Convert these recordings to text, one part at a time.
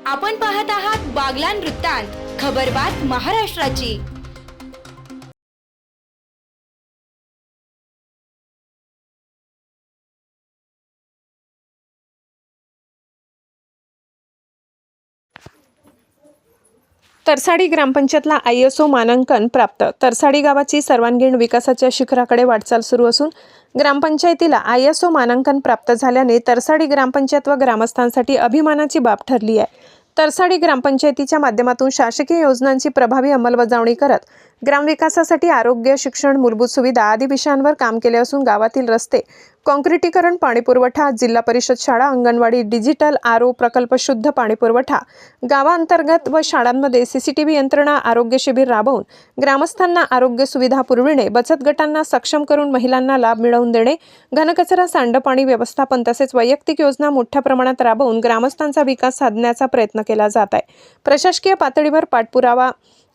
आपण पाहत आहात बागलान वृत्तांत, खबरबात महाराष्ट्राची। तरसाडी ग्रामपंचायतला ISO मानांकन प्राप्त। तरसाडी गावाची सर्वांगीण विकासाच्या शिखराकडे वाटचाल सुरू असून ग्रामपंचायतीला ISO मानांकन प्राप्त झाल्याने तरसाडी ग्रामपंचायत व ग्रामस्थांसाठी अभिमानाची बाब ठरली आहे। तरसाडी ग्रामपंचायतीच्या माध्यमातून शासकीय योजनांची प्रभावी अंमलबजावणी करत ग्रामविकासासाठी आरोग्य, शिक्षण, मूलभूत सुविधा आदी विषयांवर काम केले असून गावातील रस्ते, काँक्रिटीकरण, पाणीपुरवठा, जिल्हा परिषद शाळा, अंगणवाडी, डिजिटल RO प्रकल्प, शुद्ध पाणीपुरवठा, गावांतर्गत व शाळांमध्ये CCTV यंत्रणा, आरोग्य शिबिर राबवून ग्रामस्थांना आरोग्य सुविधा पुरविणे, बचत गटांना सक्षम करून महिलांना लाभ मिळवून देणे, घनकचरा, सांडपाणी व्यवस्थापन तसेच वैयक्तिक योजना मोठ्या प्रमाणात राबवून ग्रामस्थांचा विकास साधण्याचा प्रयत्न केला जात आहे। प्रशासकीय पातळीवर पाठपुरावा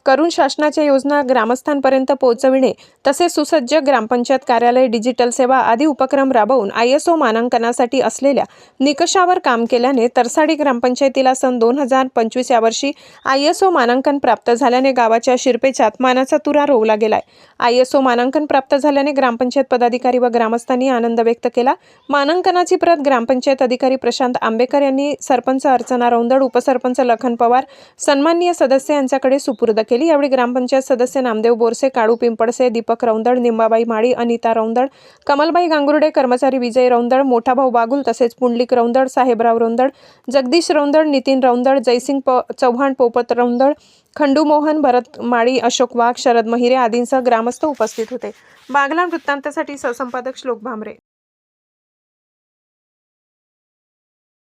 करून शासनाच्या योजना ग्रामस्थांपर्यंत पोहोचविणे तसेच सुसज्ज ग्रामपंचायत कार्यालय, डिजिटल सेवा आदी उपक्रम राबवून ISO मानांकनासाठी असलेल्या निकषावर काम केल्याने तरसाडी ग्रामपंचायतीला सन 2025 या वर्षी ISO मानांकन प्राप्त झाल्याने गावाच्या शिरपेचात मानाचा तुरा रोवला गेलाय। ISO मानांकन प्राप्त झाल्याने ग्रामपंचायत पदाधिकारी व ग्रामस्थांनी आनंद व्यक्त केला। मानांकनाची प्रत ग्रामपंचायत अधिकारी प्रशांत आंबेकर यांनी सरपंच अर्चना रौंदड, उपसरपंच लखन पवार, सन्माननीय सदस्य यांच्याकडे सुपूर्द केली। यावेळी ग्रामपंचायत सदस्य नामदेव बोरसे, काळू पिंपळसे, दीपक रौंदड, निंबाबाई माळी, अनिता रौंदड, कमलबाई गांगुर्डे, कर्मचारी विजय रौंदड, मोठा भाऊ बागुल तसेच पुंडलिक रौंदड, साहेबराव रौंदड, जगदीश रौंदड, नितीन रौंदड, जयसिंग चव्हाण, पोपट रौंदड, खंडू मोहन, भरत माळी, अशोक वाघ, शरद महिरे आदींसह ग्रामस्थ उपस्थित होते। बागलान वृत्तांतासाठी सहसंपादक श्लोक भामरे।